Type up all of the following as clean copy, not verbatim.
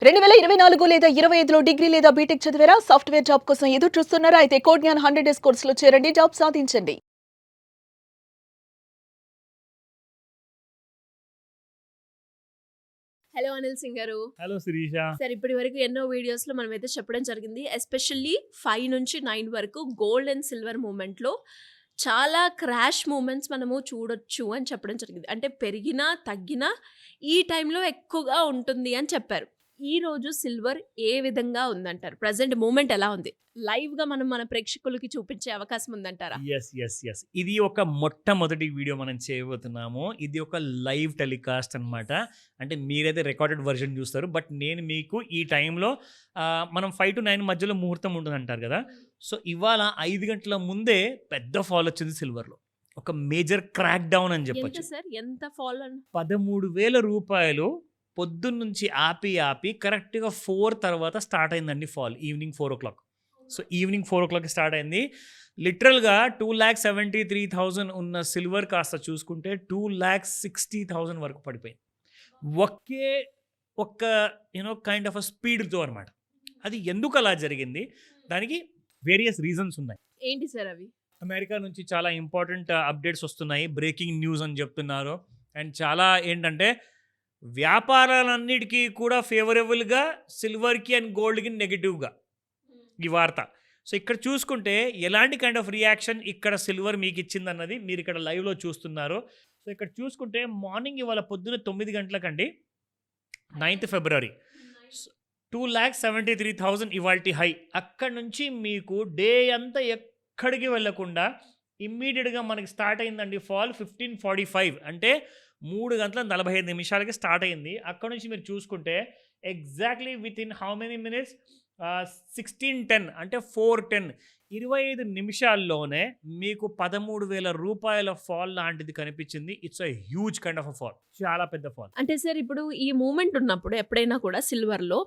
2024 లేదా 25లో డిగ్రీ లేదా బీటెక్ చదివారా? సాఫ్ట్‌వేర్ జాబ్ కోసం ఎదురు చూస్తున్నారా? అయితే కోడ్‌జ్ఞాన్ 100 డేస్ కోర్సులో చేరండి. జాబ్ సాధించండి. హలో అనిల్ సింగ్ గారు. హలో శిరీష. సార్ ఇప్పటి వరకు ఎన్నో వీడియోస్‌లో మనమైతే చెప్పడం జరిగింది. ఎస్పెషల్లీ 5 నుంచి 9 వరకు గోల్డ్ అండ్ సిల్వర్ మూవ్‌మెంట్‌లో చాలా క్రాష్ మూవ్‌మెంట్స్ మనము చూడొచ్చు అని చెప్పడం జరిగింది. అంటే పెరిగినా, తగ్గినా ఈ టైంలో ఎక్కువగా ఉంటుంది అని చెప్పారు. ఈరోజు సిల్వర్ ఏ విధంగా ఉందంటారు? ప్రెజెంట్ మూవ్‌మెంట్ ఎలా ఉంది? లైవ్‌గా మనం మన ప్రేక్షకులకి చూపించే అవకాశం ఉందంటారా? యెస్. ఇది ఒక మొట్టమొదటి వీడియో మనం చేయబోతున్నాము. ఇది ఒక లైవ్ టెలికాస్ట్ అనమాట. అంటే మీరైతే రికార్డెడ్ వెర్షన్ చూస్తారు. బట్ నేను మీకు ఈ టైంలో మనం 5-9 మధ్యలో ముహూర్తం ఉంటుందంటారు కదా! సో, ఇవాళ 5 గంటల ముందే పెద్ద ఫాల్ వచ్చింది సిల్వర్‌లో. ఒక మేజర్ క్రాక్ డౌన్ అని ఎంత చెప్పొచ్చు. సార్? ఎంత ఫాల్ రూ. 13,000 పొద్దున్నుంచి ఆపి కరెక్ట్‌గా 4 తర్వాత స్టార్ట్ అయిందండి ఫాల్. ఈవినింగ్ 4:00. సో, ఈవినింగ్ 4:00కి స్టార్ట్ అయింది. లిటరల్‌గా 2,73,000 ఉన్న సిల్వర్ కాస్త చూసుకుంటే 2,60,000 వరకు పడిపోయింది. ఒకే ఒక్క కైండ్ ఆఫ్ స్పీడ్‌తో అనమాట. అది ఎందుకు అలా జరిగింది? దానికి వేరియస్ రీజన్స్ ఉన్నాయి. ఏంటి సార్ అవి? అమెరికా నుంచి చాలా ఇంపార్టెంట్ అప్డేట్స్ వస్తున్నాయి. బ్రేకింగ్ న్యూస్ అని చెప్తున్నారు. అండ్ చాలా ఏంటంటే వ్యాపారాలన్నిటికీ కూడా ఫేవరబుల్‌గా సిల్వర్‌కి అండ్ గోల్డ్‌కి నెగెటివ్‌గా ఈ వార్త. సో, ఇక్కడ చూసుకుంటే ఎలాంటి కైండ్ ఆఫ్ రియాక్షన్ ఇక్కడ సిల్వర్ మీకిచ్చిందన్నది మీరు ఇక్కడ లైవ్‌లో చూస్తున్నారు. సో, ఇక్కడ చూసుకుంటే మార్నింగ్ ఇవాళ పొద్దున 9 గంటలకండి 9థ్ ఫిబ్రవరి. 2,73,000 ఇవాల్టి హై. అక్కడి నుంచి మీకు డే అంతా ఎక్కడికి వెళ్ళకుండా ఇమ్మీడియేట్‌గా మనకి స్టార్ట్ అయిందండి ఫాల్ 15:45 అంటే 3 గంటల 45 నిమిషాలకి స్టార్ట్ అయింది. అక్కడి నుంచి మీరు చూసుకుంటే exactly within how many minutes 16:10 అంటే 4:10 25 నిమిషాల్లోనే మీకు రూ. 13,000 ఫాల్ లాంటిది కనిపించింది. It's a huge kind of a fall. చాలా పెద్ద ఫాల్. అంటే సార్ ఇప్పుడు ఈ మూవ్‌మెంట్ ఉన్నప్పుడు ఎప్పుడైనా కూడా సిల్వర్‌లో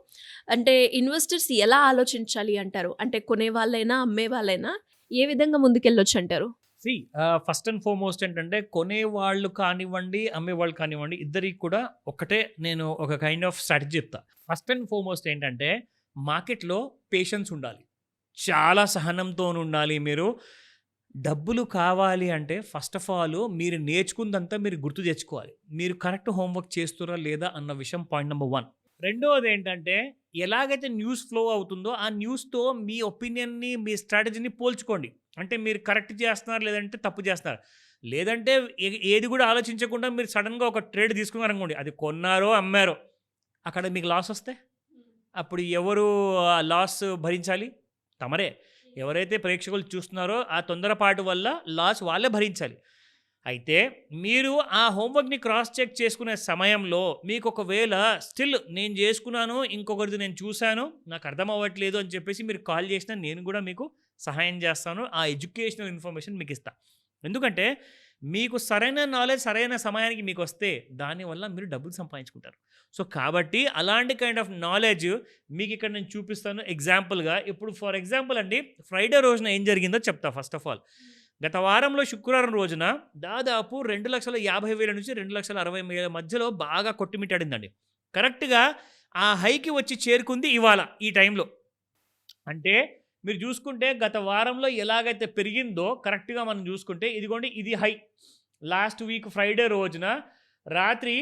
అంటే ఇన్వెస్టర్స్ ఎలా ఆలోచించాలి అంటారు? అంటే కొనేవాళ్ళైనా, అమ్మేవాళ్ళైనా ఏ విధంగా ముందుకెళ్ళొచ్చంటారు? సీ ఫస్ట్ అండ్ ఫార్మోస్ట్ ఏంటంటే కొనేవాళ్ళు కానివ్వండి, అమ్మేవాళ్ళు కానివ్వండి ఇద్దరికి కూడా ఒకటే నేను ఒక కైండ్ ఆఫ్ స్ట్రాటజీ చెప్తా. ఫస్ట్ అండ్ ఫార్మోస్ట్ ఏంటంటే మార్కెట్‌లో పేషెన్స్ ఉండాలి. చాలా సహనంతోనుండాలి మీరు. డబ్బులు కావాలి అంటే ఫస్ట్ ఆఫ్ ఆల్ మీరు నేర్చుకుందంతా మీరు గుర్తు తెచ్చుకోవాలి. మీరు కరెక్ట్ హోంవర్క్ చేస్తుర్రా లేదా అన్న విషయం పాయింట్ నంబర్ 1. రెండోదేంటంటే ఎలాగైతే న్యూస్ ఫ్లో అవుతుందో ఆ న్యూస్‌తో మీ ఒపీనియన్‌ని, మీ స్ట్రాటజీని పోల్చుకోండి. అంటే మీరు కరెక్ట్ చేస్తున్నారు లేదంటే తప్పు చేస్తున్నారు. లేదంటే ఏది కూడా ఆలోచించకుండా మీరు సడెన్‌గా ఒక ట్రేడ్ తీసుకున్నారనుకోండి. అది కొన్నారో, అమ్మారో అక్కడ మీకు లాస్ వస్తే అప్పుడు ఎవరు ఆ లాస్ భరించాలి? తమరే. ఎవరైతే ప్రేక్షకులు చూస్తున్నారో ఆ తొందరపాటు వల్ల లాస్ వాళ్ళే భరించాలి. అయితే మీరు ఆ హోంవర్క్‌ని క్రాస్ చెక్ చేసుకునే సమయంలో మీకు ఒకవేళ స్టిల్ నేను చేసుకున్నాను, ఇంకొకరిది నేను చూసాను, నాకు అర్థం అవ్వట్లేదు అని చెప్పేసి మీరు కాల్ చేసినా నేను కూడా మీకు సహాయం చేస్తాను. ఆ ఎడ్యుకేషనల్ ఇన్ఫర్మేషన్ మీకు ఇస్తా. ఎందుకంటే మీకు సరైన నాలెడ్జ్ సరైన సమయానికి మీకొస్తే దానివల్ల మీరు డబ్బులు సంపాదించుకుంటారు. సో, కాబట్టి అలాంటి కైండ్ ఆఫ్ నాలెడ్జ్ మీకు ఇక్కడ నేను చూపిస్తాను ఎగ్జాంపుల్‌గా. ఇప్పుడు ఫర్ ఎగ్జాంపుల్ అండి ఫ్రైడే రోజున ఏం జరిగిందో చెప్తా ఫస్ట్ ఆఫ్ ఆల్. గత వారంలో శుక్రవారం రోజున దాదాపు 2,50,000 నుంచి 2,60,000 మధ్యలో బాగా కొట్టుమిట్టాడిందండి. కరెక్ట్‌గా ఆ హైకి వచ్చి చేరుకుంది ఇవాళ ఈ టైంలో. అంటే మీరు చూసుకుంటే గత వారంలో ఎలాగైతే పెరిగిందో కరెక్ట్‌గా మనం చూసుకుంటే ఇదిగోండి ఇది హై. లాస్ట్ వీక్ ఫ్రైడే రోజున రాత్రి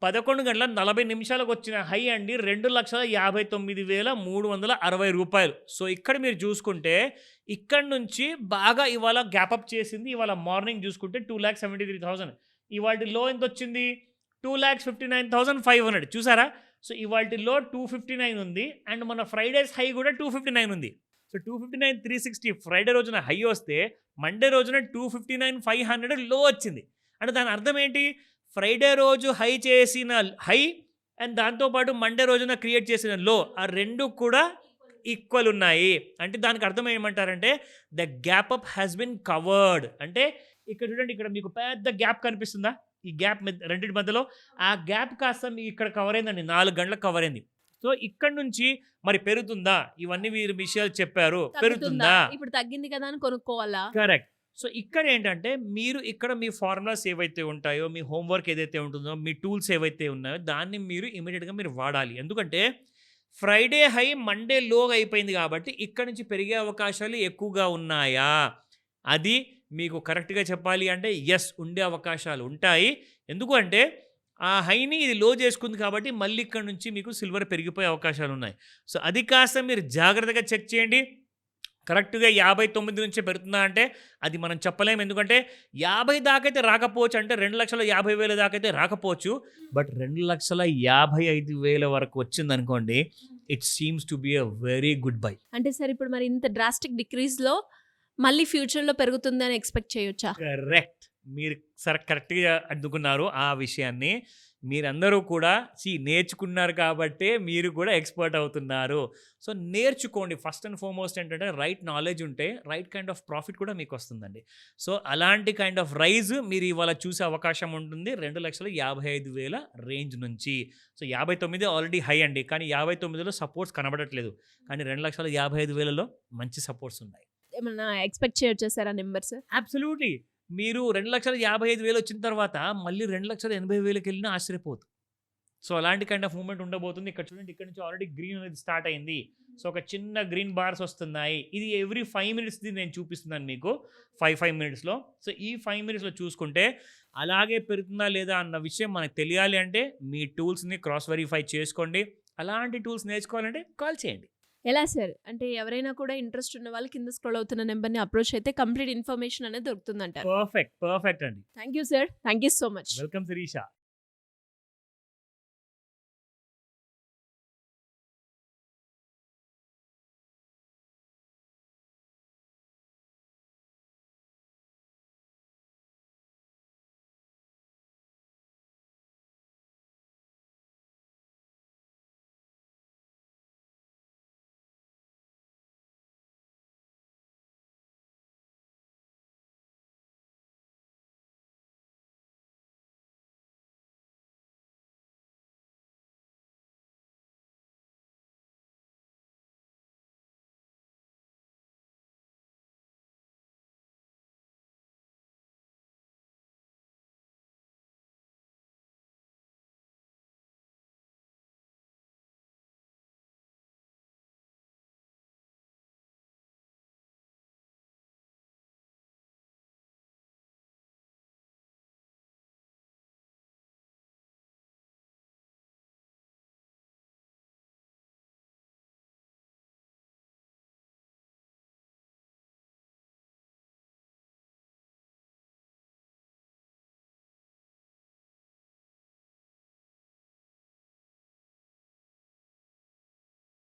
11:40 వచ్చిన హై అండి రూ. 2,59,360. సో, ఇక్కడ మీరు చూసుకుంటే ఇక్కడి నుంచి బాగా ఇవాళ గ్యాప్ అప్ చేసింది. ఇవాళ మార్నింగ్ చూసుకుంటే 2,73,000 ఇవాల్టి లో ఎంతొచ్చింది? 2,59,500 చూసారా? సో, ఇవాల్టి లో 259 ఉంది. అండ్ మన ఫ్రైడేస్ హై కూడా 259 ఉంది. సో, 259,360 ఫ్రైడే రోజున హై వస్తే మండే రోజున 259,500 లో వచ్చింది. అంటే దాని అర్థం ఏంటి? ఫ్రైడే రోజు హై చేసిన హై అండ్ దాంతో పాటు మండే రోజున క్రియేట్ చేసిన లో ఆ 2 కూడా ఈక్వల్ ఉన్నాయి. అంటే దానికి అర్థం ఏమంటారంటే the gap up has been covered. అంటే ఇక్కడ చూడండి ఇక్కడ మీకు పెద్ద గ్యాప్ కనిపిస్తుందా? ఈ గ్యాప్ రెండిటి మధ్యలో ఆ గ్యాప్ కాస్త మీకు ఇక్కడ కవర్ అయిందండి. 4 గంటలకు కవర్ అయింది. సో, ఇక్కడి నుంచి మరి పెరుగుతుందా? ఇవన్నీ మీరు విషయాలు చెప్పారు. తగ్గుతుందా? పెరుగుతుందా? ఇప్పుడు తగ్గింది కదా అని కొనుక్కోవాలా? కరెక్ట్. సో, ఇక్కడేంటంటే మీరు ఇక్కడ మీ ఫార్ములాస్ ఏవైతే ఉంటాయో, మీ హోంవర్క్ ఏదైతే ఉంటుందో, మీ టూల్స్ ఏవైతే ఉన్నాయో దాన్ని మీరు ఇమ్మీడియేట్‌గా మీరు వాడాలి. ఎందుకంటే ఫ్రైడే హై మండే లో అయిపోయింది కాబట్టి ఇక్కడ నుంచి పెరిగే అవకాశాలు ఎక్కువగా ఉన్నాయా? అది మీకు కరెక్ట్‌గా చెప్పాలి అంటే యెస్, ఉండే అవకాశాలు ఉంటాయి. ఎందుకు అంటే ఆ హైని ఇది లో చేసుకుంది కాబట్టి మళ్ళీ ఇక్కడ నుంచి మీకు సిల్వర్ పెరిగిపోయే అవకాశాలున్నాయి. సో, అది కాస్త మీరు జాగ్రత్తగా చెక్ చేయండి. కరెక్ట్‌గా 59 నుంచే పెరుగుతుందా అంటే అది మనం చెప్పలేము. ఎందుకంటే 50 దాకైతే రాకపోవచ్చు. అంటే 2,50,000 దాకైతే రాకపోవచ్చు. బట్ 2,55,000 వరకు వచ్చిందనుకోండి, it seems to be a very good bye. అంటే సార్ ఇప్పుడు మరి ఇంత డ్రాస్టిక్ డిక్రీజ్‌లో మళ్ళీ ఫ్యూచర్‌లో పెరుగుతుందని ఎక్స్‌పెక్ట్ చేయొచ్చా? కరెక్ట్. మీరు కరెక్ట్‌గా అందుకున్నారు ఆ విషయాన్ని. మీరందరూ కూడా నేర్చుకున్నారు కాబట్టే మీరు కూడా ఎక్స్‌పర్ట్ అవుతున్నారు. సో, నేర్చుకోండి. ఫస్ట్ అండ్ ఫార్మోస్ట్ ఏంటంటే రైట్ నాలెడ్జ్ ఉంటే రైట్ కైండ్ ఆఫ్ ప్రాఫిట్ కూడా మీకొస్తుందండి. సో, అలాంటి కైండ్ ఆఫ్ రైజ్ మీరు ఇవాళ చూసే అవకాశం ఉంటుంది 2,55,000 రేంజ్ నుంచి. సో, 59 ఆల్రెడీ హై అండి. కానీ 59లో సపోర్ట్స్ కనబడట్లేదు. కానీ 2,55,000లో మంచి సపోర్ట్స్ ఉన్నాయి. ఏమన్నా ఎక్స్‌పెక్ట్ చేయొచ్చా సార్ ఆ నంబర్స్? అబ్సల్యూట్‌లీ. మీరు 2,55,000 వచ్చిన తర్వాత మళ్ళీ 2,80,000కి వెళ్ళినా ఆశ్చర్యపోవద్దు. సో, అలాంటి కైండ్ ఆఫ్ మూవ్‌మెంట్ ఉండబోతుంది. ఇక్కడ చూడండి, ఇక్కడ నుంచి ఆల్రెడీ గ్రీన్ అనేది స్టార్ట్ అయింది. సో, ఒక చిన్న గ్రీన్ బార్స్ వస్తున్నాయి. ఇది ఎవ్రీ 5 మినిట్స్‌ది నేను చూపిస్తున్నాను మీకు. 5 మినిట్స్‌లో. సో, ఈ 5 మినిట్స్‌లో చూసుకుంటే అలాగే పెరుగుతుందా లేదా అన్న విషయం మనకు తెలియాలి అంటే మీ టూల్స్‌ని క్రాస్ వెరిఫై చేసుకోండి. అలాంటి టూల్స్ నేర్చుకోవాలంటే కాల్ చేయండి. ఎలా సార్? అంటే ఎవరైనా కూడా ఇంట్రెస్ట్ ఉన్న వాళ్ళు కింద స్క్రోల్ అవుతున్న నంబర్‌ని అప్రోచ్ అయితే కంప్లీట్ ఇన్ఫర్మేషన్ అనేది దొరుకుతుందంటారు. పర్ఫెక్ట్ అండి. Thank you sir. Thank you so much. Welcome Sirisha.